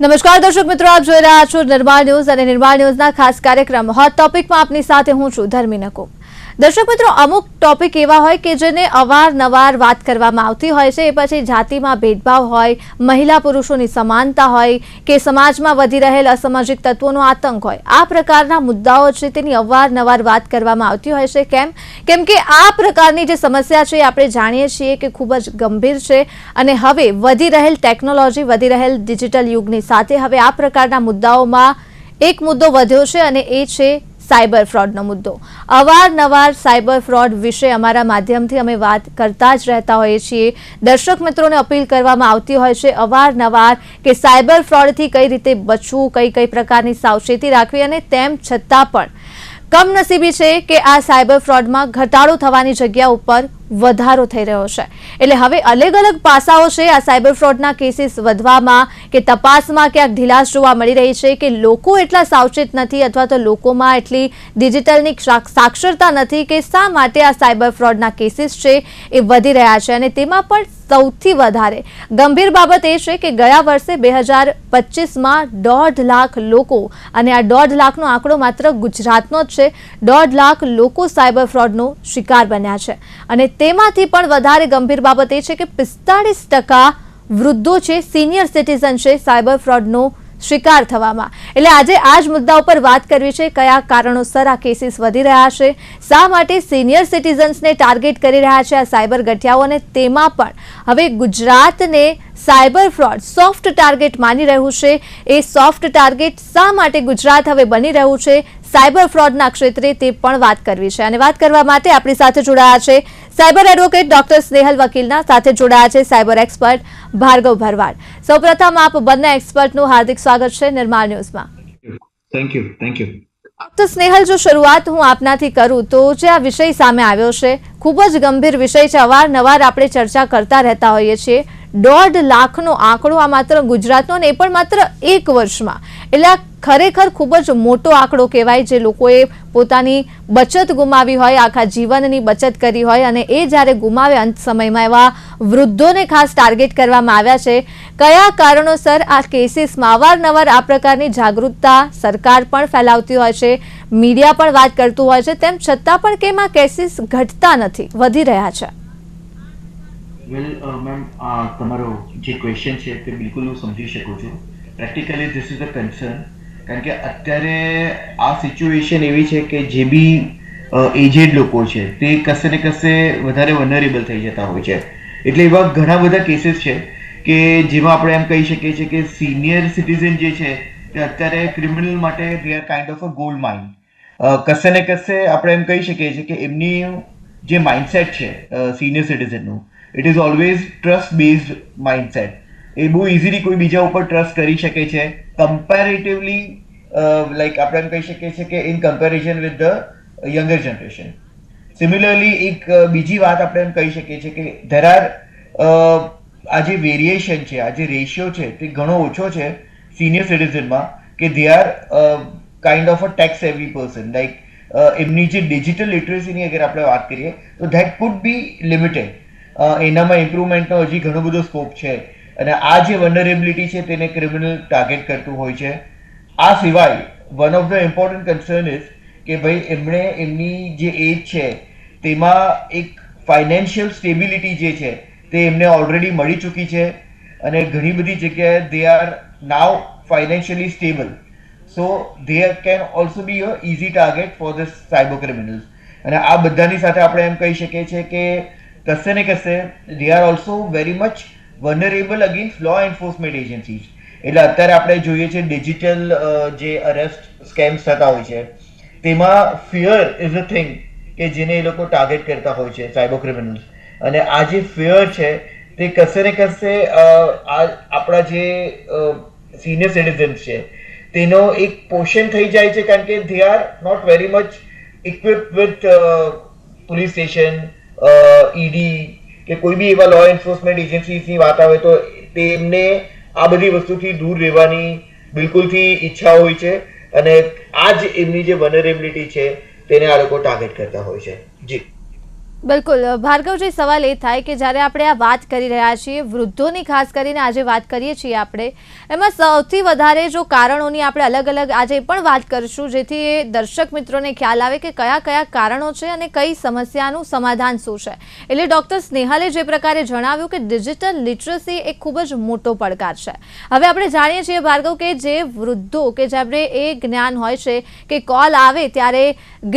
નમસ્કાર દર્શક મિત્રો, આપ જોઈ રહ્યા છો નિર્માણ ન્યૂઝ અને નિર્માણ ન્યૂઝના ખાસ કાર્યક્રમ હોટ ટોપિકમાં આપની સાથે હું છું ધર્મી નકુમ। દર્શક મિત્રો, અમુક ટોપિક એવા હોય કે જેને અવારનવાર વાત કરવામાં આવતી હોય છે, એ પછી જાતિમાં ભેદભાવ હોય, મહિલા પુરુષોની સમાનતા હોય કે સમાજમાં વધી રહેલ અસામાજિક તત્વોનો આતંક હોય, આ પ્રકારના મુદ્દાઓ છે તેની અવારનવાર વાત કરવામાં આવતી હોય છે। કેમ કે આ પ્રકારની જે સમસ્યા છે આપણે જાણીએ છીએ કે ખૂબ જ ગંભીર છે અને હવે વધી રહેલ ટેકનોલોજી, વધી રહેલ ડિજિટલ યુગની સાથે હવે આ પ્રકારના મુદ્દાઓમાં એક મુદ્દો વધ્યો છે અને એ છે સાયબર ફ્રોડનો મુદ્દો। અવારનવાર સાયબર ફ્રોડ વિશે અમારા માધ્યમથી અમે વાત કરતા જ રહેતા હોઈએ છીએ। દર્શક મિત્રોને અપીલ કરવામાં આવતી હોય છે અવારનવાર કે સાયબર ફ્રોડથી કઈ રીતે બચવું, કઈ પ્રકારની સાવચેતી રાખવી, અને તેમ છતાં પણ કમનસીબી છે કે આ સાયબર ફ્રોડમાં ઘટાડો થવાની જગ્યા ઉપર વધારો થઈ રહ્યો છે। એટલે હવે અલગ અલગ પાસાઓ છે આ સાયબર ફ્રોડના કેસીસ વધવામાં કે તપાસમાં ક્યાંક ઢીલાશ જોવા મળી રહી છે કે લોકો એટલા સાવચેત નથી અથવા તો લોકોમાં એટલી ડિજિટલની સાક્ષરતા નથી કે શા માટે આ સાયબર ફ્રોડના કેસીસ છે એ વધી રહ્યા છે। અને તેમાં પણ સૌથી વધારે ગંભીર બાબત એ છે કે ગયા વર્ષે 2025માં 1.5 લાખ લોકો, અને આ 1.5 લાખનો આંકડો માત્ર ગુજરાતનો જ છે, 1.5 લાખ લોકો સાયબર ફ્રોડનો શિકાર બન્યા છે। અને તેમાંથી પણ વધારે ગંભીર બાબત એ છે કે 45% વૃદ્ધો છે, સિનિયર સિટીઝન છે સાયબર ફ્રોડનો શિકાર થવામાં। એટલે આજે આ જ મુદ્દા ઉપર વાત કરવી છે, કયા કારણોસર આ કેસીસ વધી રહ્યા છે, શા માટે સિનિયર સિટીઝન્સને ટાર્ગેટ કરી રહ્યા છે આ સાયબર ગઠિયાઓ, અને તેમાં પણ હવે ગુજરાતને સાયબર ફ્રોડ સોફ્ટ ટાર્ગેટ માની રહ્યું છે। એ સોફ્ટ ટાર્ગેટ શા માટે ગુજરાત હવે બની રહ્યું છે સાયબર ફ્રોડના ક્ષેત્રે, તે પણ વાત કરવી છે। અને વાત કરવા માટે આપણી સાથે જોડાયા છે સાયબર એડવોકેટ ડોક્ટર સ્નેહલ વકીલના, સાથે જોડાયા છે સાયબર એક્સપર્ટ ભાર્ગવ ભરવાડ। સૌપ્રથમ આપ બંને એક્સપર્ટનું હાર્દિક સ્વાગત છે નિર્માણ ન્યૂઝમાં। Thank you. ડોક્ટર સ્નેહલ, જો શરૂઆત હું આપનાથી કરું તો જે આ વિષય સામે આવ્યો છે ખૂબ જ ગંભીર વિષય છે, અવારનવાર આપણે ચર્ચા કરતા રહેતા હોઈએ છીએ। 1.5 લાખનો આંકડો આ માત્ર ગુજરાતનો, અને એ પણ માત્ર એક વર્ષમાં, એટલે આ ખરેખર ખૂબ જ મોટો આંકડો કહેવાય। જે લોકોએ પોતાની બચત ગુમાવી હોય, આખા જીવનની બચત કરી હોય, અને એ જ્યારે ગુમાવે અંત સમયમાં, એવા વૃદ્ધોને ખાસ ટાર્ગેટ કરવામાં આવ્યા છે। કયા કારણોસર આ કેસીસમાં અવારનવાર આ પ્રકારની જાગૃતતા સરકાર પણ ફેલાવતી હોય છે, મીડિયા પણ વાત કરતું હોય છે, તેમ છતાં પણ કેમ આ કેસીસ ઘટતા નથી, વધી રહ્યા છે? વેલ મેમ, તમારો જે ક્વેશ્ચન છે તે બિલકુલ હું સમજી શકું છું। Practically this is a concern, કારણ કે અત્યારે આ સિચ્યુએશન એવી છે કે જે બી એજેડ લોકો છે તે કશે ને કશે વધારે વનરેબલ થઈ જતા હોય છે। એટલે એવા ઘણા બધા કેસીસ છે કે જેમાં આપણે એમ કહી શકીએ છીએ કે સિનિયર સિટીઝન જે છે તે અત્યારે ક્રિમિનલ માટે દે are kind of a gold mine. કશે ને કશે આપણે એમ કહી શકીએ છીએ કે એમની જે માઇન્ડસેટ છે સિનિયર સિટીઝનનું, it is always trust based mindset. એ બહુ ઇઝીલી કોઈ બીજા ઉપર ટ્રસ્ટ કરી શકે છે કમ્પેરેટિવલી, લાઈક આપણે એમ કહી શકીએ છીએ કે in comparison with the younger generation. Similarly એક બીજી વાત આપણે એમ કહી શકીએ છીએ કે ધેર આર આ જે વેરિએશન છે, આ જે રેશિયો છે તે ઘણો ઓછો છે સિનિયર સિટીઝનમાં, કે they are kind of a tech savvy person. Like એમની જે ડિજિટલ લિટરસીની અગર આપણે વાત કરીએ તો ધેટ કુડ બી લિમિટેડ। એનામાં ઇમ્પ્રુવમેન્ટનો હજી ઘણો બધો સ્કોપ છે, અને આ જે વનરેબિલિટી છે તેને ક્રિમિનલ ટાર્ગેટ કરતું હોય છે। આ સિવાય one of the important concern is કે ભાઈ એમણે એમની જે એજ છે તેમાં એક ફાઇનાન્શિયલ સ્ટેબિલિટી જે છે તે એમને ઓલરેડી મળી ચૂકી છે, અને ઘણી બધી જગ્યાએ they are now financially stable, so they can also B a easy target for the cyber criminals. અને આ બધાની સાથે આપણે એમ કહી શકીએ છીએ કે કશે ને કશે they are also very much vulnerable against law enforcement agencies. એટલે અત્યારે આપણે જોઈએ છે ડિજિટલ જે અરેસ્ટ સ્કેમ્સ થતા હોય છે તેમાં ફિયર ઇઝ અ થિંગ કે જેને એ લોકો ટાર્ગેટ કરતા હોય છે સાયબર ક્રિમિનલ્સ। અને આ જે ફિયર છે તે કશે ને કશે આપણા જે સિનિયર સિટીઝન્સ છે તેનો એક પોર્શન થઈ જાય છે, કારણ કે they are not very much equipped with police station, ED કે કોઈ બી એવા લો એન્ફોર્સમેન્ટ એજન્સીની વાત આવે તો તેમને આ બધી વસ્તુથી દૂર રહેવાની બિલકુલથી ઈચ્છા હોય છે, અને આ જ એમની જે વનરેબિલિટી છે તેને આ લોકો ટાર્ગેટ કરતા હોય છે। જી બિલકુલ ભાર્ગવજી, સવાલ એ થાય કે જ્યારે આપણે આ વાત કરી રહ્યા છીએ વૃદ્ધોની, ખાસ કરીને આજે વાત કરીએ છીએ આપણે, એમાં સૌથી વધારે જો કારણોની આપણે અલગ અલગ આજે પણ વાત કરીશું, જેથી એ દર્શક મિત્રોને ખ્યાલ આવે કે કયા કયા કારણો છે અને કઈ સમસ્યાનું સમાધાન શું છે. એટલે ડૉક્ટર સ્નેહલે જે પ્રકારે જણાવ્યું કે ડિજિટલ લિટરસી એક ખૂબ જ મોટો પડકાર છે. હવે આપણે જાણીએ છીએ ભાર્ગવ કે જે વૃદ્ધો કે જેમને એ જ્ઞાન હોય છે કે કોલ આવે ત્યારે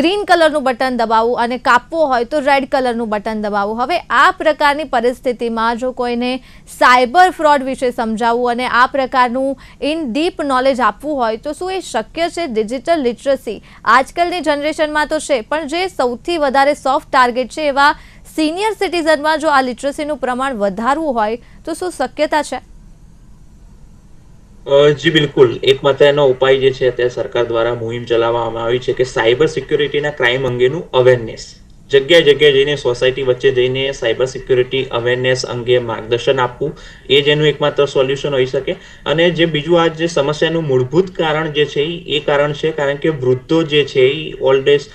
ગ્રીન કલરનું બટન દબાવવું અને કાપવો હોય તો રેડ કલરનું બટન દબાવવું. હવે આ પ્રકારની પરિસ્થિતિમાં જો કોઈને સાયબર ફ્રોડ વિશે સમજાવવું અને આ પ્રકારનું ઇન ડીપ નોલેજ આપવું હોય તો શું એ શક્ય છે? ડિજિટલ લિટરસી આજકાલની જનરેશનમાં તો છે, પણ જે સૌથી વધારે સોફ્ટ ટાર્ગેટ છે એવા સિનિયર સિટીઝનમાં જો આ લિટરસીનું પ્રમાણ વધારવું હોય તો શું શક્યતા છે? જી બિલકુલ. એકમાત્ર એનો ઉપાય જે છે તે સરકાર દ્વારા મુહિમ ચલાવવામાં આવી છે કે સાયબર સિક્યુરિટીના ક્રાઇમ અંગેનું અવેરનેસ, જગ્યાએ જગ્યાએ જઈને સોસાયટી વચ્ચે જઈને સાયબર સિક્યુરિટી અવેરનેસ અંગે માર્ગદર્શન આપવું, એ જ એનું એકમાત્ર સોલ્યુશન હોઈ શકે. અને જે બીજું આ જે સમસ્યાનું મૂળભૂત કારણ જે છે એ કારણ છે કારણ કે વૃદ્ધો જે છે એ ઓલ્ડ એજ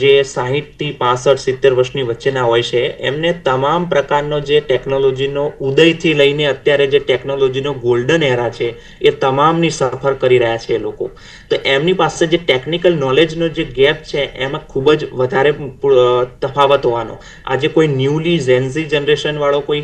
જે 60 થી 65 70 વર્ષની વચ્ચેના હોય છે, એમને તમામ પ્રકારનો જે ટેકનોલોજીનો ઉદયથી લઈને અત્યારે જે ટેકનોલોજીનો ગોલ્ડન એરા છે એ તમામની સફર કરી રહ્યા છે એ લોકો. તો એમની પાસે જે ટેકનિકલ નોલેજનો જે ગેપ છે એમાં ખૂબ જ વધારે તફાવત હોવાનો. આજે કોઈ ન્યૂલી ઝેનઝી જનરેશન વાળો કોઈ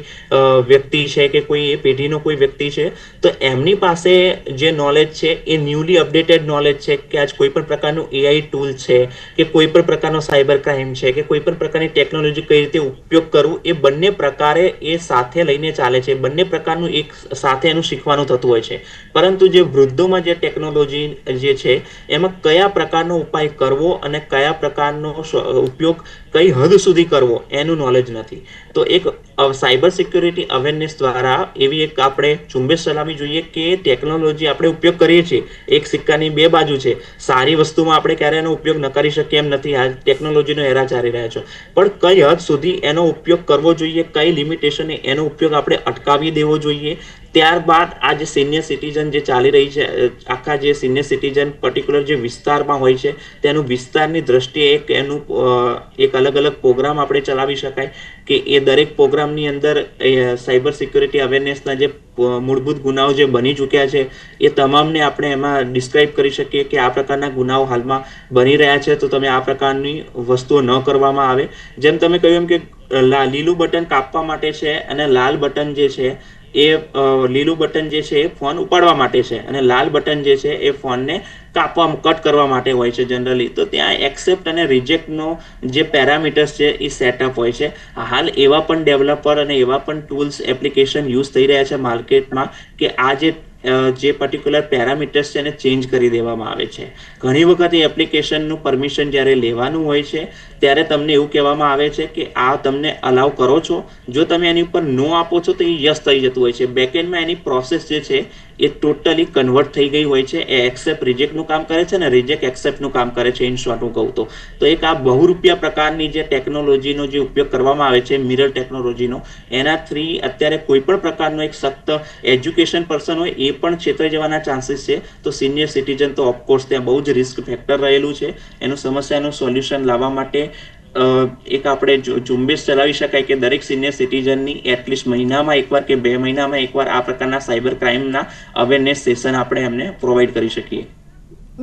વ્યક્તિ છે કે કોઈ એ પેઢીનો કોઈ વ્યક્તિ છે, તો એમની પાસે જે નોલેજ છે એ ન્યૂલી અપડેટેડ નોલેજ છે કે આજ કોઈ પણ પ્રકારનું એઆઈ ટૂલ છે કે કોઈ પણ પ્રકારનો સાયબર ક્રાઇમ છે કે કોઈ પણ પ્રકારની ટેકનોલોજી કઈ રીતે ઉપયોગ કરવું, એ બંને પ્રકારે એ સાથે લઈને ચાલે છે. બંને પ્રકારનું એક સાથે એનું શીખવાનું થતું હોય છે. પરંતુ જે વૃદ્ધોમાં જે ટેકનોલોજી જે છે એમાં કયા પ્રકારનો ઉપાય કરવો અને કયા પ્રકારનો ઉપયોગ કઈ હદ સુધી કરવો એનું નોલેજ નથી. તો એક સાયબર સિક્યુરિટી અવેરનેસ દ્વારા એવી એક આપણે ઝુંબેશ ચલાવવી જોઈએ કે ટેકનોલોજી આપણે ઉપયોગ કરીએ છીએ, એક સિક્કાની બે બાજુ છે. સારી વસ્તુમાં આપણે ક્યારે એનો ઉપયોગ ન કરી શકીએ એમ નથી. આ ટેકનોલોજીનો એરા ચાલી રહ્યા છે, પણ કઈ હદ સુધી એનો ઉપયોગ કરવો જોઈએ, કઈ લિમિટેશને એનો ઉપયોગ આપણે અટકાવી દેવો જોઈએ. ત્યારબાદ આ જે સિનિયર સિટીઝન જે ચાલી રહી છે, આખા જે સિનિયર સિટીઝન પર્ટિક્યુલર જે વિસ્તારમાં હોય છે તેનું વિસ્તારની દ્રષ્ટિએ એનું એક અલગ અલગ પ્રોગ્રામ આપણે ચલાવી શકાય કે એ દરેક પ્રોગ્રામની અંદર સાયબર સિક્યુરિટી અવેરનેસના જે મૂળભૂત ગુનાઓ જે બની ચૂક્યા છે એ તમામને આપણે એમાં ડિસ્ક્રાઇબ કરી શકીએ કે આ પ્રકારના ગુનાઓ હાલમાં બની રહ્યા છે, તો તમે આ પ્રકારની વસ્તુઓ ન કરવામાં આવે. જેમ તમે કહ્યું એમ કે લીલું બટન કાપવા માટે છે અને લાલ બટન જે છે એ લીલું બટન જે છે એ ફોન ઉપાડવા માટે છે અને લાલ બટન જે છે એ ફોનને કટ કરવા માટે હોય છે જનરલી. તો ત્યાં એક્સેપ્ટ અને રિજેક્ટનો જે પેરામીટર્સ છે એ સેટઅપ હોય છે. હાલ એવા પણ ડેવલપર અને એવા પણ ટૂલ્સ એપ્લિકેશન યુઝ થઈ રહ્યા છે માર્કેટમાં કે આ જે પર્ટિક્યુલર પેરામીટર્સ છે એને ચેન્જ કરી દેવામાં આવે છે. ઘણી વખત એ એપ્લિકેશનનું પરમિશન જ્યારે લેવાનું હોય છે ત્યારે તમને એવું કહેવામાં આવે છે કે આ તમને અલાઉ કરો છો, જો તમે એની ઉપર નો આપો છો તો એ યસ થઈ જતું હોય છે. બેકએન્ડમાં એની પ્રોસેસ જે છે એ ટોટલી કન્વર્ટ થઈ ગઈ હોય છે. એ એક્સેપ્ટ રિજેક્ટનું કામ કરે છે ને રિજેક્ટ એક્સેપ્ટનું કામ કરે છે. ઇન શોર્ટ હું કહું તો એક આ બહુરૂપિયા પ્રકારની જે ટેકનોલોજીનો જે ઉપયોગ કરવામાં આવે છે, મિરર ટેકનોલોજીનો, એનાથી અત્યારે કોઈ પણ પ્રકારનો એક સખ્ત એજ્યુકેશન પર્સન હોય એ પણ છેતરાઈ જવાના ચાન્સીસ છે. તો સિનિયર સિટીઝન તો ઓફકોર્સ ત્યાં બહુ જ રિસ્ક ફેક્ટર રહેલું છે. એનું સમસ્યાનું સોલ્યુશન લાવવા માટે એક આપણે ઝુંબેશ ચલાવી શકાય કે દરેક સિનિયર સિટીઝનની એટલીસ્ટ મહિનામાં એકવાર કે 2 મહિનામાં એકવાર આ પ્રકારના સાયબર ક્રાઇમના અવેરનેસ સેશન આપણે એમને પ્રોવાઈડ કરી શકીએ.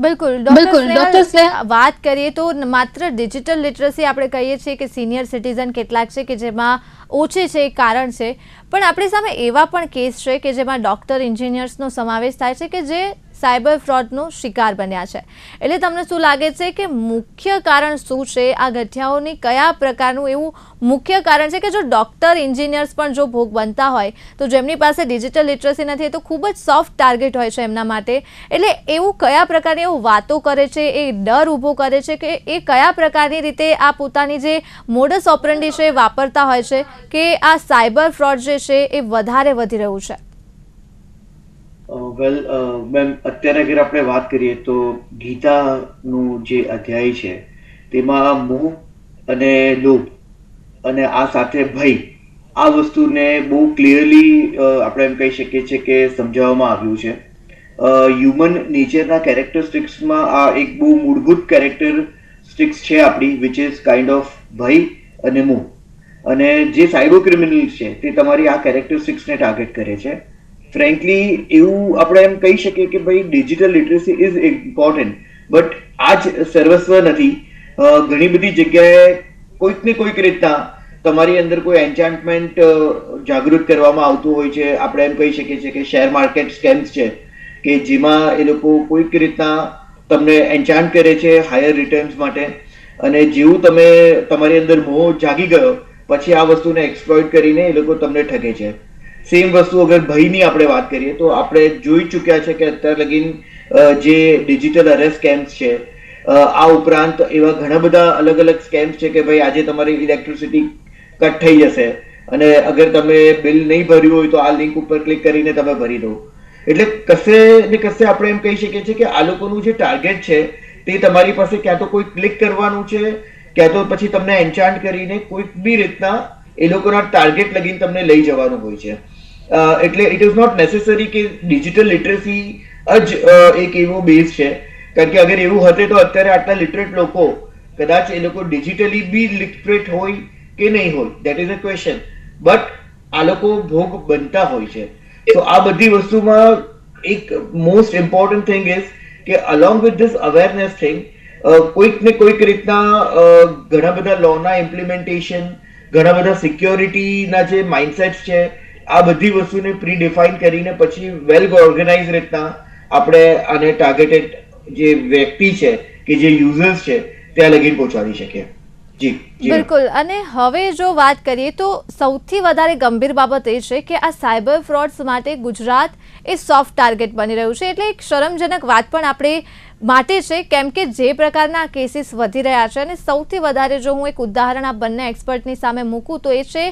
બિલકુલ ડોક્ટર સ્નેહલ, વાત કરીએ તો માત્ર ડિજિટલ લિટરસી આપણે કહીએ છીએ કે સિનિયર સિટીઝન કેટલાક છે કે જેમાં ઓછી છે, કારણ છે, પણ આપણી સામે એવા પણ કેસ છે કે જેમાં ડોક્ટર એન્જિનિયર્સનો સમાવેશ થાય છે કે જે સાયબર ફ્રોડનો શિકાર બન્યા છે. એટલે તમને શું લાગે છે કે મુખ્ય કારણ શું છે? આ ઘટનાઓની કયા પ્રકારનું એવું મુખ્ય કારણ છે કે જો ડોક્ટર એન્જિનિયર્સ પણ જો ભોગ બનતા હોય તો જેમની પાસે ડિજિટલ લિટરસી નથી તો ખૂબ જ સોફ્ટ ટાર્ગેટ હોય છે એમના માટે. એટલે એવું કયા પ્રકારની એવું વાતો કરે છે, એ ડર ઊભો કરે છે કે એ કયા પ્રકારની રીતે આ પોતાની જે મોડસ ઓપરેન્ડી છે એ વાપરતા હોય છે કે આ સાયબર ફ્રોડ જે છે એ વધારે વધી રહ્યું છે? વેલ મેમ, અત્યારે અગર આપણે વાત કરીએ તો ગીતાનું જે અધ્યાય છે તેમાં મોહ અને લોભ અને આ સાથે ભય, આ વસ્તુને બહુ ક્લિયરલી આપણે એમ કહી શકીએ છીએ કે સમજાવવામાં આવ્યું છે. હ્યુમન નેચરના કેરેક્ટરિસ્ટિક્સમાં આ એક બહુ મૂળભૂત કેરેક્ટરિસ્ટિક્સ છે આપણી, વિચ ઇઝ કાઇન્ડ ઓફ ભય અને મોહ. અને જે સાયબર ક્રિમિનલ્સ છે તે તમારી આ કેરેક્ટરિસ્ટિક્સને ટાર્ગેટ કરે છે. ફ્રેન્કલી એવું આપણે એમ કહી શકીએ કે ભાઈ digital literacy is important, but આ જ સર્વસ્વ નથી. ઘણી બધી જગ્યાએ કોઈક ને કોઈક રીતના તમારી અંદર કોઈ એન્ચાન્ટમેન્ટ જાગૃત કરવામાં આવતું હોય છે. આપણે એમ કહી શકીએ છીએ કે શેર માર્કેટ સ્કેમ્સ છે કે જેમાં એ લોકો કોઈક રીતના તમને એન્ચાન્ટ કરે છે હાયર રિટર્ન્સ માટે, અને જેવું તમે તમારી અંદર મોહ જાગી ગયો પછી આ વસ્તુને એક્સપ્લોઇટ કરીને એ લોકો તમને ઠગે છે. સેમ વસ્તુ અગર ભયની આપણે વાત કરીએ તો આપણે જોઈ ચૂક્યા છે કે અત્યાર લગીન જે ડિજિટલ અરેસ્ટ સ્કેમ્સ છે, આ ઉપરાંત એવા ઘણા બધા અલગ અલગ સ્કેમ્સ છે કે ભાઈ આજે તમારી ઇલેક્ટ્રિસિટી કટ થઈ જશે અને અગર તમે બિલ નહીં ભર્યું હોય તો આ લિંક ઉપર ક્લિક કરીને તમે ભરી દો. એટલે કશે ને કશે આપણે એમ કહી શકીએ છીએ કે આ લોકોનું જે ટાર્ગેટ છે તે તમારી પાસે ક્યાં તો કોઈ ક્લિક કરવાનું છે, ક્યાં તો પછી તમને એન્ચાન્ટ કરીને કોઈક બી રીતના એ લોકોના ટાર્ગેટ લગીને તમને લઈ જવાનું હોય છે. એટલે ઇટ ઇઝ નોટ નેસેસરી કે ડિજિટલ લિટરસી જ એક એવો બેઝ છે, કારણ કે અગર એવું હતે તો અત્યારે આટલા લિટરેટ લોકો કદાચ એ લોકો ડિજિટલી બી લિટરેટ હોય કે નહીં હોય, that is a question, but આ લોકો ભોગ બનતા હોય છે. તો આ બધી વસ્તુમાં એક મોસ્ટ ઇમ્પોર્ટન્ટ થિંગ ઇઝ કે along with this awareness thing કોઈક ને કોઈક રીતના ઘણા બધા લોના ઇમ્પ્લિમેન્ટેશન, ઘણા બધા સિક્યોરિટીના જે માઇન્ડસેટ્સ છે, આ બધી વસ્તુને પ્રી ડિફાઇન કરીને પછી વેલ ઓર્ગેનાઇઝ રીતના આપણે આને ટાર્ગેટેડ જે વ્યક્તિ છે કે જે યુઝર્સ છે ત્યાં લગીને પહોંચાડી શકીએ. જી બિલકુલ. અને હવે જો વાત કરીએ તો સૌથી વધારે ગંભીર બાબત એ છે કે આ સાયબર ફ્રોડ્સ માટે ગુજરાત એ સોફ્ટ ટાર્ગેટ બની રહ્યું છે. એટલે એક શરમજનક વાત પણ આપણે માટે છે, કેમ કે જે પ્રકારના કેસીસ વધી રહ્યા છે અને સૌથી વધારે જો હું એક ઉદાહરણ આ બંને એક્સપર્ટની સામે મૂકું તો એ છે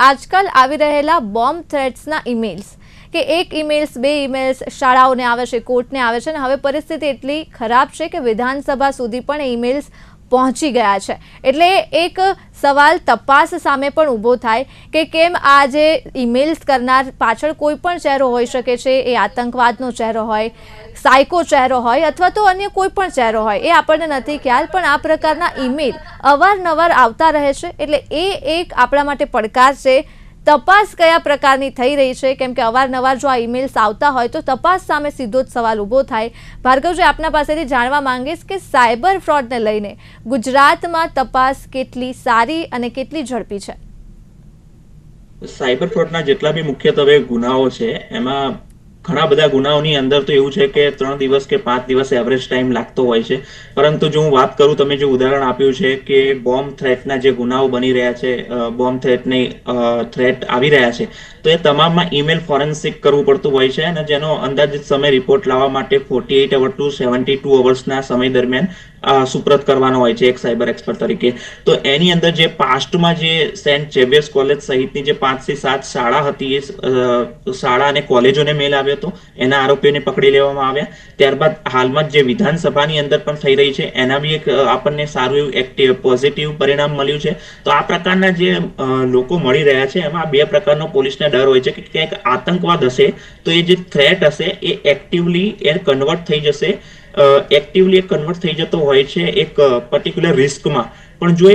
આજકાલ આવી રહેલા બોમ્બ થ્રેટ્સના ઈમેલ્સ, કે એક ઈમેલ્સ, બે ઈમેલ્સ શાળાઓને આવે છે, કોર્ટને આવે છે, અને હવે પરિસ્થિતિ એટલી ખરાબ છે કે વિધાનસભા સુધી પણ એ ઈમેલ્સ પહોંચી ગયા છે. એટલે એક સવાલ તપાસ સામે પણ ઊભો થાય કે કેમ આ જે ઈમેલ્સ કરનાર પાછળ કોઈ પણ ચહેરો હોઈ શકે છે, એ આતંકવાદનો ચહેરો હોય, સાયકો ચહેરો હોય અથવા તો અન્ય કોઈ પણ ચહેરો હોય, એ આપણને નથી ખ્યાલ, પણ આ પ્રકારના ઈમેલ અવારનવાર આવતા રહે છે. એટલે એ એક આપણા માટે પડકાર છે. તપાસ કયા પ્રકારની થઈ રહી છે, કેમ કે અવારનવાર જો આ ઈમેલ્સ આવતા હોય તો તપાસ સામે સીધો જ સવાલ ઊભો થાય. ભાર્ગવજી, આપના પાસેથી જાણવા માંગીશ કે સાયબર ફ્રોડને લઈને ગુજરાતમાં તપાસ કેટલી સારી અને કેટલી ઝડપી છે? સાયબર ફ્રોડના જેટલા બી મુખ્યત્વે ગુનાઓ છે એમાં ઘણા બધા ગુનાઓની અંદર તો એવું છે કે 3 દિવસ કે 5 દિવસ એવરેજ ટાઈમ લાગતો હોય છે. પરંતુ જો હું વાત કરું, તમે જે ઉદાહરણ આપ્યું છે કે બોમ્બ થ્રેટના જે ગુનાઓ બની રહ્યા છે, બોમ્બ થ્રેટની થ્રેટ આવી રહ્યા છે, તો એ તમામમાં ઈમેલ ફોરેન્સિક કરવું પડતું હોય છે અને જેનો અંદાજિત સમય રિપોર્ટ લાવવા માટે 48 અવર ટુ 72 અવર્સના સમય દરમિયાન સુપ્રત કરવાનો હોય છે એક સાયબર એક્સપર્ટ તરીકે. તો એની અંદર જે પાસ્ટમાં જે સેન્ટ ઝેવિયર્સ કોલેજ સહિતની જે 5 થી 7 શાળા હતી, એ શાળા અને કોલેજોને મેલ આવ્યો હતો, એના આરોપીઓને પકડી લેવામાં આવ્યા. ત્યારબાદ હાલમાં જે વિધાનસભાની અંદર પણ થઈ રહી છે એના બી એક આપણને સારું એવું એક્ટિવ પોઝિટિવ પરિણામ મળ્યું છે. તો આ પ્રકારના જે લોકો મળી રહ્યા છે એમાં 2 પ્રકારનો પોલીસને ડર હોય છે કે ક્યાંક આતંકવાદ હશે તો એ જે થ્રેટ હશે એ એક્ટિવલી કન્વર્ટ થઈ જશે, એક્ટિવલી કન્વર્ટ થઈ જતો હોય છે એક પર્ટિક્યુલર રિસ્કમાં. પણ જો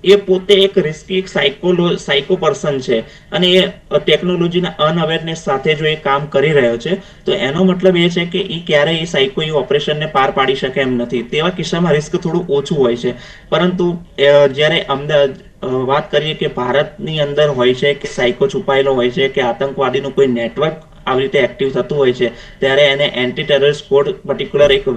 એ પોતે એક રિસ્કી એક સાયકો પર્સન છે અને એ ટેકનોલોજીના અનઅવેરનેસ સાથે જો એ કામ કરી રહ્યો છે તો એનો મતલબ એ છે કે એ ક્યારેય એ સાયકો એ ઓપરેશનને પાર પાડી શકે એમ નથી. તેવા કિસ્સામાં રિસ્ક થોડું ઓછું હોય છે. પરંતુ જ્યારે વાત કરીએ કે ભારતની અંદર હોય છે કે સાયકો છુપાયેલો હોય છે કે આતંકવાદીનું કોઈ નેટવર્ક આવી રીતે એક્ટિવ થતું હોય છે, ત્યારે એને એન્ટી ટેરરિસ્ટ કોડ પર્ટિક્યુલર એક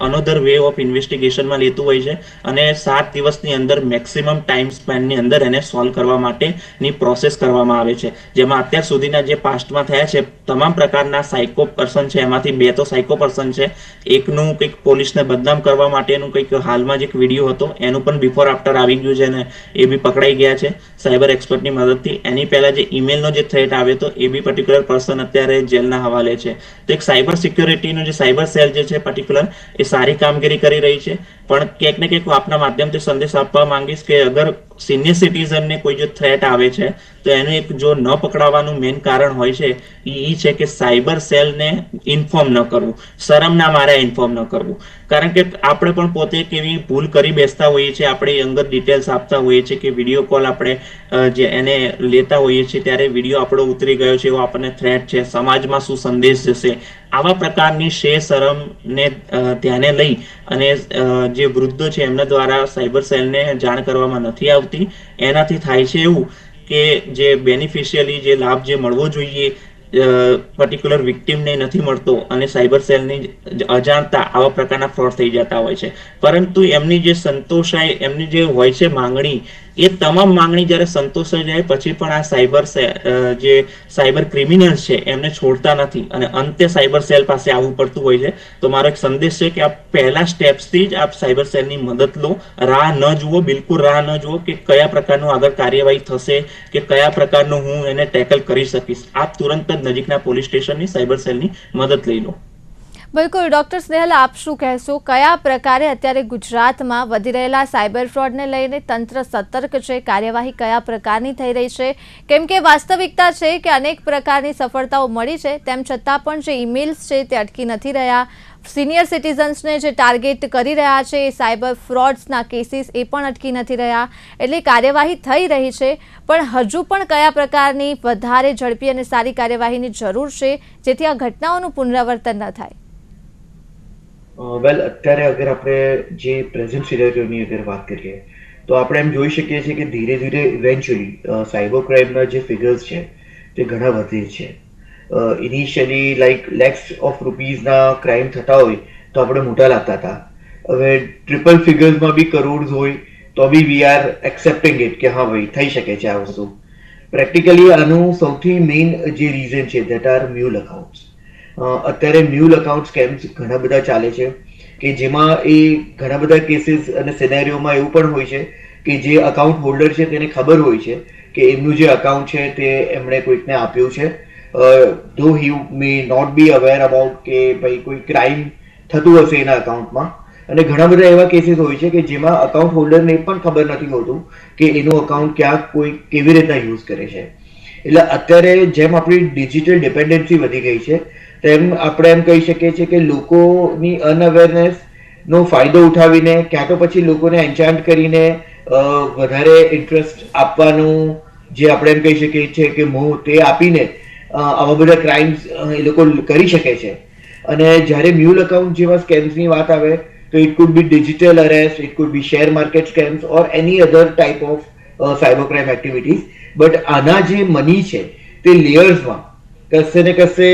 અનધર વે ઓફ ઇન્વેસ્ટિગેશનમાં લેતું હોય છે અને 7 દિવસની અંદર મેક્સિમમ ટાઈમ સ્પેનની અંદર એને સોલ્વ કરવા માટેની પ્રોસેસ કરવામાં આવે છે. જેમાં અત્યાર સુધીના જે પાસ્ટમાં થયા છે તમામ પ્રકારના સાયકો પર્સન છે, એમાંથી 2 તો સાયકો પર્સન છે. એકનું કંઈક પોલીસને બદનામ કરવા માટેનું કંઈક હાલમાં જ એક વિડીયો હતો, એનું પણ બિફોર આફ્ટર આવી ગયું છે અને એ બી પકડાઈ ગયા છે સાયબર એક્સપર્ટની મદદથી. એની પહેલા જે ઈમેલનો જે થ્રેટ આવ્યો હતો એ બી પર્ટિક્યુલર પર્સન અત્યારે જેલના હવાલે છે. તો એક સાયબર સિક્યોરિટીનું જે સાયબર સેલ જે છે પર્ટિક્યુલર, એ સારી કામગીરી કરી રહી છે. પણ ક્યાંક ને ક્યાંક હું આપના માધ્યમથી સંદેશ આપવા માંગીશ કે અગર સિનિયર સિટીઝનને કોઈ જો થ્રેટ આવે છે તો એને એક જો ન પકડાવવાનું મેઇન કારણ હોય છે એ છે કે સાયબર સેલને ઇન્ફોર્મ ન કરવું, શરમના મારે ઇન્ફોર્મ ન કરવું. કારણ કે આપણે પણ પોતે કેવી ભૂલ કરી બેસતા હોઈએ છીએ, આપણે અંગત ડિટેલ્સ આપતા હોઈએ છીએ કે વિડીયો કોલ આપણે જે એને લેતા હોઈએ છીએ ત્યારે વિડીયો આપણો ઉતરી ગયો છે, એવો આપણને થ્રેટ છે, સમાજમાં શું સંદેશ જશે, આવા પ્રકારની શરમને ધ્યાને લઈ અને જે વૃદ્ધો છે એમના દ્વારા સાયબર સેલને જાણ કરવામાં નથી આવતી. એનાથી થાય છે એવું કે જે બેનિફિશિયલી જે લાભ જે મળવો જોઈએ પર્ટિક્યુલર વિક્ટિમને નથી મળતો અને સાયબર સેલની અજાણતા આવા પ્રકારના ફ્રોડ થઈ જતા હોય છે. પરંતુ એમની જે સંતોષાય, એમની જે હોય છે માંગણી, એ તમામ માંગણી જ્યારે સંતોષાઈ જાય પછી પણ આ જે સાયબર ક્રિમિનલ્સ છે એમને છોડતા નથી અને અંતે સાયબર સેલ પાસે આવવું પડતું હોય છે. તો મારો એક સંદેશ છે કે આપ પહેલા સ્ટેપ્સથી જ આપ સાયબર સેલની મદદ લો, રાહ ન જુઓ, બિલકુલ રાહ ન જુઓ કે કયા પ્રકારનું આગળ કાર્યવાહી થશે કે કયા પ્રકારનું હું એને ટેકલ કરી શકીશ. આપ તુરંત જ નજીકના પોલીસ સ્ટેશનની સાયબર સેલની મદદ લઈ લો. બિલકુલ. ડોક્ટર સ્નેહલ, આપ શું કહેશો, કયા પ્રકારે અત્યારે ગુજરાતમાં વધી રહેલા સાયબર ફ્રોડને લઈને તંત્ર સતર્ક છે, કાર્યવાહી કયા પ્રકારની થઈ રહી છે? કેમ કે વાસ્તવિકતા છે કે અનેક પ્રકારની સફળતાઓ મળી છે, તેમ છતાં પણ જે ઈમેલ્સ છે તે અટકી નથી રહ્યા. સિનિયર સિટીઝન્સને જે ટાર્ગેટ કરી રહ્યા છે એ સાયબર ફ્રોડ્સના કેસીસ એ પણ અટકી નથી રહ્યા. એટલે કાર્યવાહી થઈ રહી છે, પણ હજુ પણ કયા પ્રકારની વધારે ઝડપી અને સારી કાર્યવાહીની જરૂર છે જેથી આ ઘટનાઓનું પુનરાવર્તન ન થાય? વેલ, અત્યારે અગર આપણે જે પ્રેઝન્ટ સિનેરિયોની અગર વાત કરીએ તો આપણે એમ જોઈ શકીએ છીએ કે ધીરે ધીરે ઇવેન્ચ્યુઅલી સાયબર ક્રાઇમના જે ફિગર્સ છે તે ઘણા વધે છે. ઇનિશિયલી લાઈક લેક્સ ઓફ રૂપીઝના ક્રાઇમ થતા હોય તો આપણે મોટા લાગતા હતા. હવે ટ્રિપલ ફિગર્સમાં બી કરોડ હોય તો બી વી આર એક્સેપ્ટિંગ ઇટ કે હા ભાઈ થઈ શકે છે આ વસ્તુ. પ્રેક્ટિકલી આનું સૌથી મેઇન જે રીઝન છે દેટ આર મ્યુલ અકાઉન્ટ્સ. અત્યારે મ્યુલ અકાઉન્ટ સ્કેમ્સ ઘણા બધા ચાલે છે કે જેમાં એ ઘણા બધા કેસીસ અને સિનેરિયોમાં એવું પણ હોય છે કે જે અકાઉન્ટ હોલ્ડર છે તેને ખબર હોય છે કે એમનું જે અકાઉન્ટ છે તે એમણે કોઈકને આપ્યું છે, though he may not be aware about કે ભાઈ કોઈ ક્રાઇમ થતું હશે એના અકાઉન્ટમાં. અને ઘણા બધા એવા કેસીસ હોય છે કે જેમાં અકાઉન્ટ હોલ્ડરને પણ ખબર નથી હોતું કે એનું અકાઉન્ટ ક્યાંક કોઈ કેવી રીતના યુઝ કરે છે. એટલે અત્યારે જેમ આપણી ડિજિટલ ડિપેન્ડન્સી વધી ગઈ છે તેમ આપણે એમ કહી શકીએ છીએ કે લોકોની અનઅવેરનેસ નો ફાયદો ઉઠાવીને ક્યાં તો પછી લોકોને એન્ચાન્ટ કરીને વધારે ઇન્ટરેસ્ટ આપવાનું જે આપણે એમ કહી શકીએ છીએ કે મોહ તે આપીને આવા બધા ક્રાઇમ્સ એ લોકો કરી શકે છે. અને જ્યારે મ્યુલ અકાઉન્ટ જેવા સ્કેમ્સની વાત આવે તો it could B digital arrest, it could B share market scams or any other type of cyber crime activities. But આના જે મની છે તે લેયર્સમાં કશે ને કશે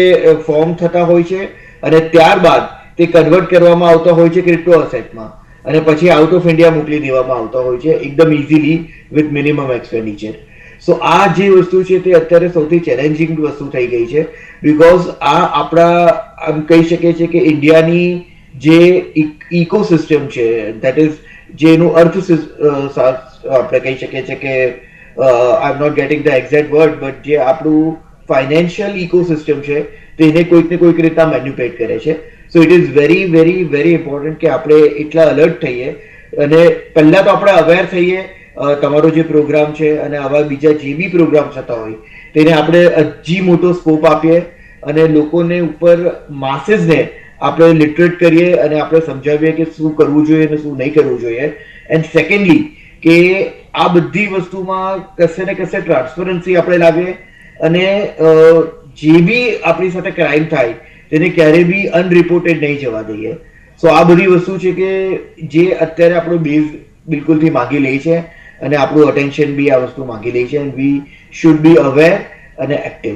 ફોર્મ થતા હોય છે અને ત્યારબાદ તે કન્વર્ટ કરવામાં આવતા હોય છે ક્રિપ્ટો અસેટમાં અને પછી આઉટ ઓફ ઇન્ડિયા મોકલી દેવામાં આવતા હોય છે એકદમ ઇઝીલી વિથ મિનિમમ એક્સપેન્ડિચર. સો આ જે વસ્તુ છે તે અત્યારે સૌથી ચેલેન્જિંગ વસ્તુ થઈ ગઈ છે બિકોઝ આ આપણા આમ કહી શકીએ છીએ કે ઇન્ડિયાની જે ઇકોસિસ્ટમ છે દેટ ઇઝ જે એનું આપણે કહી શકીએ છીએ કે I am not getting the exact word but જે આપણું ફાઇનાન્શિયલ ઇકોસિસ્ટમ છે તેને કોઈક ને કોઈક રીતે મેન્યુપ્યુલેટ કરે છે. So it is very very very important કે આપણે એટલા અલર્ટ થઈએ અને પહેલા તો આપણે અવેર થઈએ. તમારો જે પ્રોગ્રામ છે અને આવા બીજા જે બી પ્રોગ્રામ થતા હોય તેને આપણે હજી મોટો સ્કોપ આપીએ અને લોકોને ઉપર માસીસને આપણે લિટરેટ કરીએ અને આપણે સમજાવીએ કે શું કરવું જોઈએ અને શું નહીં કરવું જોઈએ. એન્ડ સેકન્ડલી કે આ બધી વસ્તુમાં કશે ને કશે ટ્રાન્સપરન્સી આપણે લાવીએ અને જે બી આપણી સાથે ક્રાઇમ થાય તેને ક્યારેય બી અનરિપોર્ટેડ નહીં જવા દઈએ. સો આ બધી વસ્તુ છે કે જે અત્યારે આપણો બેઝ બિલકુલથી માંગી લે છે અને આપણું અટેન્શન બી આ વસ્તુ માંગી લે છે and we should be aware અને એક્ટિવ.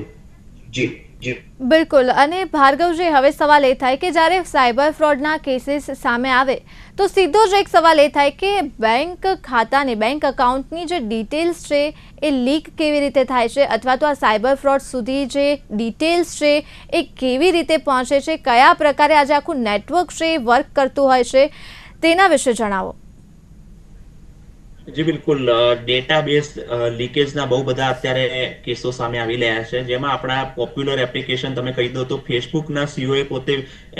જી જી બિલકુલ. અને ભાર્ગવજી, હવે સવાલ એ થાય કે જ્યારે સાયબર ફ્રોડના કેસીસ સામે આવે તો સીધો જ એક સવાલ એ થાય કે બેંક ખાતાની, બેંક એકાઉન્ટની જે ડિટેલ્સ છે એ લીક કેવી રીતે થાય છે અથવા તો આ સાયબર ફ્રોડ સુધી જે ડિટેલ્સ છે એ કેવી રીતે પહોંચે છે, કયા પ્રકારે આજે આખું નેટવર્ક છે એ વર્ક કરતું હોય છે, તેના વિશે જણાવો. જી બિલકુલ. ડેટાબેઝ લીકેજના બહુ બધા અત્યારે કેસો સામે આવી રહ્યા છે, જેમાં આપણા પોપ્યુલર એપ્લિકેશન તમે કહી દો તો ફેસબુકના સીઈઓએ પોતે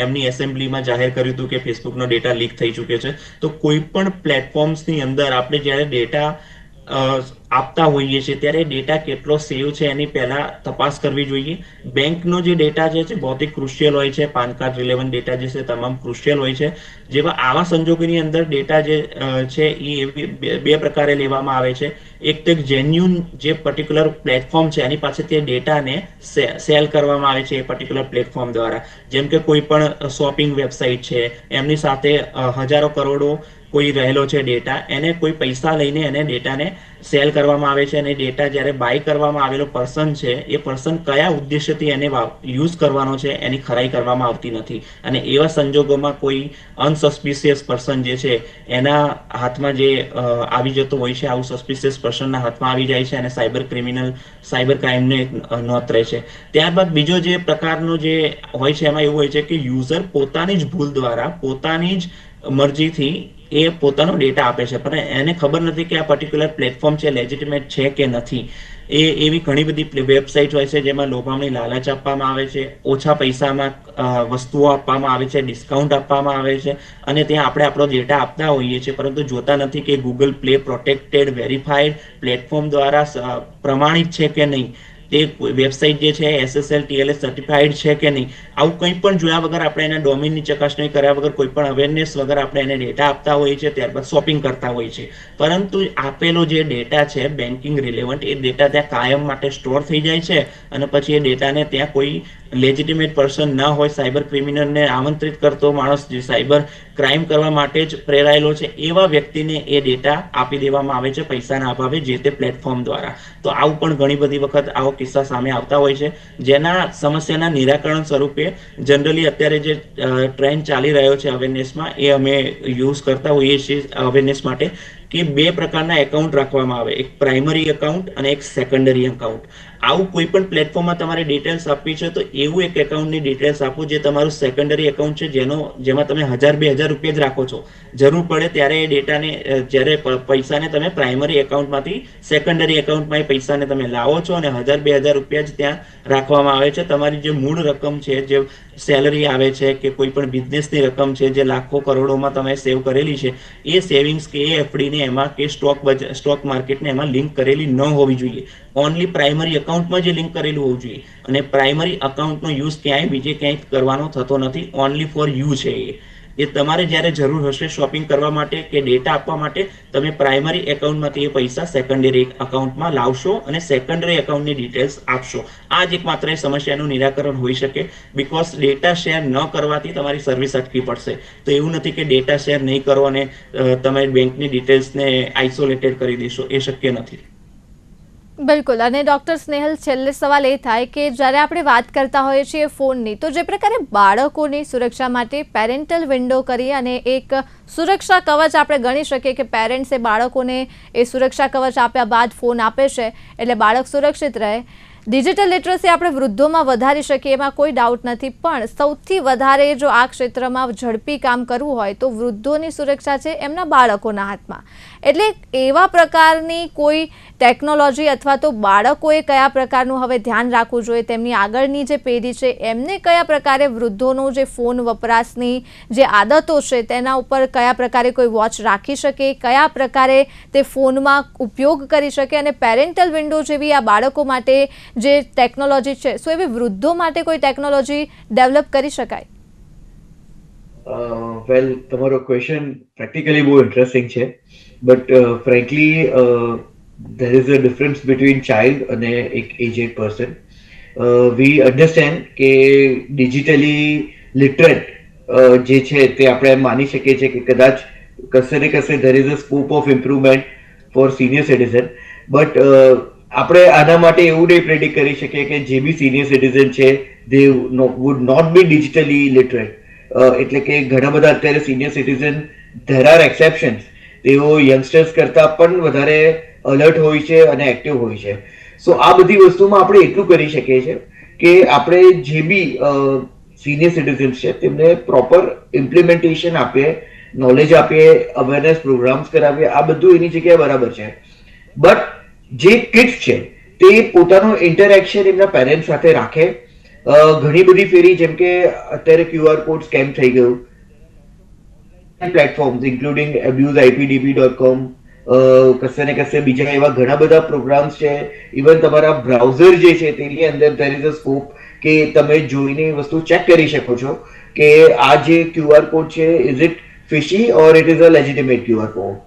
એમની એસેમ્બલીમાં જાહેર કર્યું હતું કે ફેસબુકનો ડેટા લીક થઈ ચૂક્યો છે. તો કોઈ પણ પ્લેટફોર્મ્સની અંદર આપણે જ્યારે ડેટા આપતા હોઈએ છીએ ત્યારે ડેટા કેટલો સેવ છે એની પહેલા તપાસ કરવી જોઈએ. બેંકનો જે ડેટા જે છે બહુ ક્રુશિયલ હોય છે, પાન કાર્ડ રિલેવન્ટ ડેટા જે છે તમામ ક્રુશિયલ હોય છે. જેવા આવા સંજોગોની અંદર ડેટા જે છે એ બે પ્રકારે લેવામાં આવે છે. એક તો જેન્યુન જે પર્ટિક્યુલર પ્લેટફોર્મ છે એની પાસે તે ડેટાને સેલ કરવામાં આવે છે એ પર્ટિક્યુલર પ્લેટફોર્મ દ્વારા. જેમ કે કોઈ પણ શોપિંગ વેબસાઇટ છે એમની સાથે હજારો કરોડો કોઈ રહેલો છે ડેટા, એને કોઈ પૈસા લઈને એને ડેટાને સેલ કરવામાં આવે છે અને ડેટા જ્યારે બાય કરવામાં આવેલો પર્સન છે એ પર્સન કયા ઉદ્દેશ્યથી એને યુઝ કરવાનો છે એની ખરાઈ કરવામાં આવતી નથી. અને એવા સંજોગોમાં કોઈ અનસસ્પિશિયસ પર્સન જે છે એના હાથમાં જે આવી જતો હોય છે, આવું સસ્પિશિયસ પર્સનના હાથમાં આવી જાય છે અને સાયબર ક્રાઇમને નોંધ રહે છે. ત્યારબાદ બીજો જે પ્રકારનો જે હોય છે એમાં એવું હોય છે કે યુઝર પોતાની જ ભૂલ દ્વારા પોતાની જ મરજીથી એ પોતાનો ડેટા આપે છે, પણ એને ખબર નથી કે આ પર્ટિક્યુલર પ્લેટફોર્મ છે લેજિટિમેટ છે કે નથી. એવી ઘણી બધી વેબસાઇટ હોય છે જેમાં લોભામણી લાલચ આપવામાં આવે છે, ઓછા પૈસામાં વસ્તુઓ આપવામાં આવે છે, ડિસ્કાઉન્ટ આપવામાં આવે છે અને ત્યાં આપણે આપણો ડેટા આપતા હોઈએ છીએ, પરંતુ જોતા નથી કે Google play protected verified platform દ્વારા પ્રમાણિત છે કે નહીં, તે વેબસાઇટ જે છે SSL TLS સર્ટિફાઈડ છે કે નહીં. આવું કંઈ પણ જોયા વગર આપણે એના ડોમેનની ચકાસણી કર્યા વગર કોઈ પણ અવેરનેસ વગર આપણે એને ડેટા આપતા હોઈએ છીએ, ત્યારબાદ શોપિંગ કરતા હોઈએ છીએ. પરંતુ આપેલો જે ડેટા છે બેન્કિંગ રિલેવન્ટ, એ ડેટા ત્યાં કાયમ માટે સ્ટોર થઈ જાય છે અને પછી એ ડેટાને ત્યાં કોઈ લેજિટિમેટ પર્સન ન હોય, સાયબર ક્રિમિનલને આમંત્રિત કરતો માણસ જે સાયબર ક્રાઇમ કરવા માટે જ પ્રેરાયેલો છે એવા વ્યક્તિને એ ડેટા આપી દેવામાં આવે છે પૈસાના અભાવે જે તે પ્લેટફોર્મ દ્વારા. તો આવું પણ ઘણી બધી વખત આવો કિસ્સા સામે આવતા હોય છે, જેના સમસ્યાના નિરાકરણ સ્વરૂપે જનરલી અત્યારે જે ટ્રેન્ડ ચાલી રહ્યો છે અવેરનેસમાં એ અમે યુઝ કરતા હોઈએ છીએ અવેરનેસ માટે કે બે પ્રકારના એકાઉન્ટ રાખવામાં આવે, એક પ્રાઇમરી એકાઉન્ટ અને એક સેકન્ડરી એકાઉન્ટ. આવું કોઈ પણ પ્લેટફોર્મમાં તમારે ડિટેલ્સ આપવી છે તો એવું એક એકાઉન્ટની ડિટેલ્સ આપો જે તમારું સેકન્ડરી એકાઉન્ટ છે, જેમાં તમે 1000-2000 રૂપિયા જ રાખો છો. જરૂર પડે ત્યારે એ ડેટાને જ્યારે પૈસાને તમે પ્રાઇમરી એકાઉન્ટમાંથી સેકન્ડરી એકાઉન્ટમાં એ પૈસાને તમે લાવો છો અને 1000-2000 રૂપિયા જ ત્યાં રાખવામાં આવે છે. તમારી જે મૂળ રકમ છે, જે સેલરી આવે છે કે કોઈ પણ બિઝનેસની રકમ છે જે લાખો કરોડોમાં તમે સેવ કરેલી છે, એ સેવિંગ્સ કે એ એફડીને એમાં કે સ્ટોક માર્કેટને એમાં લિંક કરેલી ન હોવી જોઈએ. ઓનલી પ્રાઇમરી એકાઉન્ટમાં જે લિંક કરેલું હોવું જોઈએ. અને પ્રાઇમરી એકાઉન્ટનો યુઝ ક્યાંય બીજે ક્યાંય કરવાનો થતો નથી, ઓનલી ફોર યુ છે એ તમારે જ્યારે જરૂર હશે શોપિંગ કરવા માટે કે ડેટા આપવા માટે, તમે પ્રાઇમરી એકાઉન્ટમાંથી એ પૈસા સેકન્ડરી એકાઉન્ટમાં લાવશો અને સેકન્ડરી એકાઉન્ટની ડિટેલ્સ આપશો. આ જ એકમાત્ર એ સમસ્યાનું નિરાકરણ હોઈ શકે, બીકોઝ ડેટા શેર ન કરવાથી તમારી સર્વિસ અટકી પડશે. તો એવું નથી કે ડેટા શેર નહીં કરો અને તમે બેંકની ડિટેલ્સને આઇસોલેટેડ કરી દેશો, એ શક્ય નથી. બિલકુલ. અને ડૉક્ટર સ્નેહલ, છેલ્લે સવાલ એ થાય કે જ્યારે આપણે વાત કરતા હોઈએ છીએ ફોનની, તો જે પ્રકારે બાળકોની સુરક્ષા માટે પેરેન્ટલ વિન્ડો કરી અને એક સુરક્ષા કવચ આપણે ગણી શકીએ કે પેરેન્ટ્સે બાળકોને એ સુરક્ષા કવચ આપ્યા બાદ ફોન આપે છે એટલે બાળક સુરક્ષિત રહે. ડિજિટલ લિટરસી આપણે વૃદ્ધોમાં વધારી શકીએ એમાં કોઈ ડાઉટ નથી, પણ સૌથી વધારે જો આ ક્ષેત્રમાં ઝડપી કામ કરવું હોય તો વૃદ્ધોની સુરક્ષા છે એમના બાળકોના હાથમાં. એટલે એવા પ્રકારની કોઈ ટેકનોલોજી અથવા તો બાળકોએ કયા પ્રકારનું હવે ધ્યાન રાખવું જોઈએ, તેમની આગળની જે પેઢી છે એમને કયા પ્રકારે વૃદ્ધોનું જે ફોન વપરાશની જે આદતો છે તેના ઉપર કયા પ્રકારે કોઈ વોચ રાખી શકે, કયા પ્રકારે તે ફોનમાં ઉપયોગ કરી શકે, અને પેરેન્ટલ વિન્ડો જેવી આ બાળકો માટે જે ટેકનોલોજી છે, શું એવી વૃદ્ધો માટે કોઈ ટેકનોલોજી ડેવલપ કરી શકાય? વેલ, તમારો ક્વેશ્ચન પ્રેક્ટિકલી બહુ ઇન્ટરેસ્ટિંગ છે, but frankly there is a difference between child અને એક aged person. We understand કે digitally literate જે છે તે આપણે માની શકીએ છીએ કે કદાચ કશે ને કશે there is a scope of improvement for senior citizen, but આપણે આના માટે એવું નહીં પ્રેડિક્ટ કરી શકીએ કે જે બી સિનિયર સિટીઝન છે they would not be digitally literate. એટલે કે ઘણા બધા અત્યારે senior citizen, there are exceptions, તેઓ યંગસ્ટર્સ કરતાં પણ વધારે અલર્ટ હોય છે અને એક્ટિવ હોય છે. સો આ બધી વસ્તુમાં આપણે એટલું કરી શકીએ છીએ કે આપણે જે બી સિનિયર સિટીઝન્સ છે તેમને પ્રોપર ઇમ્પ્લિમેન્ટેશન આપીએ, નોલેજ આપીએ, અવેરનેસ પ્રોગ્રામ્સ કરાવીએ, આ બધું એની જગ્યાએ બરાબર છે. બટ જે કિડ્સ છે તે પોતાનું ઇન્ટરેક્શન એમના પેરેન્ટ્સ સાથે રાખે. ઘણી બધી ફેરી, જેમ કે અત્યારે QR કોડ સ્કેમ થઈ ગયું, પ્લેટફોર્મ્સ ઇન્ક્લુડિંગ abuseipdb.com, કશે ને કશે બીજા એવા ઘણા બધા પ્રોગ્રામ્સ છે, ઇવન તમારા બ્રાઉઝર જે છે તેની અંદર there is a scope કે તમે જોઈને એ વસ્તુ ચેક કરી શકો છો કે આ જે QR કોડ છે is it fishy or it is a legitimate QR code.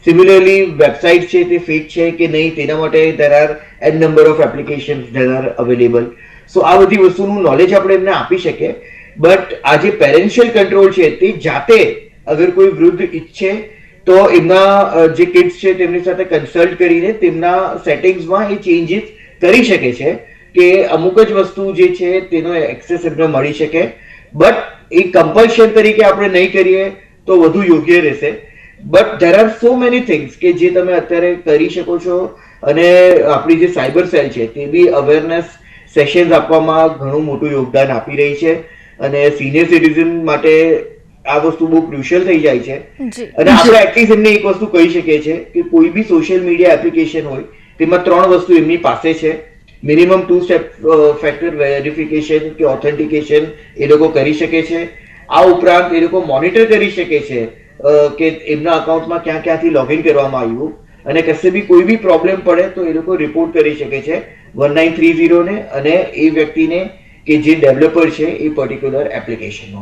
Similarly website છે તે ફેક છે કે નહીં તેના માટે there are n number of applications that are available. સો આ બધી વસ્તુનું નોલેજ આપણે એમને આપી શકીએ. બટ આ જે પેરેન્શિયલ કંટ્રોલ છે તે જાતે અગર કોઈ વૃદ્ધ ઈચ્છે તો એમના જે કિડ્સ છે તેમની સાથે કન્સલ્ટ કરીને તેમના સેટિંગ્સમાં એ ચેન્જીસ કરી શકે છે કે અમુક જ વસ્તુ જે છે તેનો એક્સેસ એમને મળી શકે. બટ એ કમ્પલ્શન તરીકે આપણે નહીં કરીએ તો વધુ યોગ્ય રહેશે. But there are so many things કે જે તમે અત્યારે કરી શકો છો, અને આપણી જે સાયબર સેલ છે તે બી અવેરનેસ સેશન્સ આપવામાં ઘણું મોટું યોગદાન આપી રહી છે, અને સિનિયર સિટીઝન માટે આ વસ્તુ બહુ ક્રુશિયલ થઈ જાય છે. અને આપણે એટલીસ્ટ એમને એક વસ્તુ કહી શકીએ છીએ કે કોઈ બી સોશિયલ મીડિયા એપ્લિકેશન હોય તેમાં 3 વસ્તુ એમની પાસે છે. મિનિમમ 2 સ્ટેપ ફેક્ટર વેરિફિકેશન કે ઓથેન્ટિકેશન એ લોકો કરી શકે છે. આ ઉપરાંત એ લોકો મોનિટર કરી શકે છે કે એમના અકાઉન્ટમાં ક્યાં ક્યાંથી લોગિન કરવામાં આવ્યું, અને કશે બી કોઈ બી પ્રોબ્લેમ પડે તો એ લોકો રિપોર્ટ કરી શકે છે 1930 ને, અને એ વ્યક્તિને કે જે ડેવલપર છે એ પર્ટિક્યુલર એપ્લિકેશનનો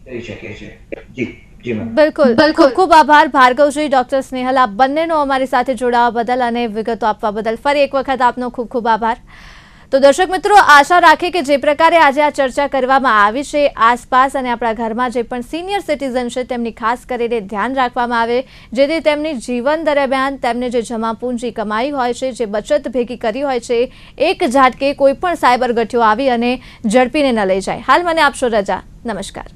કરી શકે છે. જી જી મેમ. બિલકુલ. ખૂબ ખૂબ આભાર ભાર્ગવજી, ડોક્ટર સ્નેહલ, આપ બંનેનો અમારી સાથે જોડાવા બદલ અને વિગતો આપવા બદલ ફરી એક વખત આપનો ખૂબ ખૂબ આભાર. તો દર્શક મિત્રો, આશા રાખે કે જે પ્રકારે આજે આ ચર્ચા કરવામાં આવી છે, આસપાસ અને આપણા ઘરમાં જે પણ સિનિયર સિટીઝન છે તેમની ખાસ કરીને ધ્યાન રાખવામાં આવે, જેથી તેમની જીવન દરમિયાન તેમને જે જમાપૂંજી કમાઈ હોય છે, જે બચત ભેગી કરી હોય છે, એક ઝાટકે કોઈ પણ સાયબર ગઠિયો આવી અને ઝડપીને ન લઈ જાય. હાલ મને આપશો રજા. નમસ્કાર.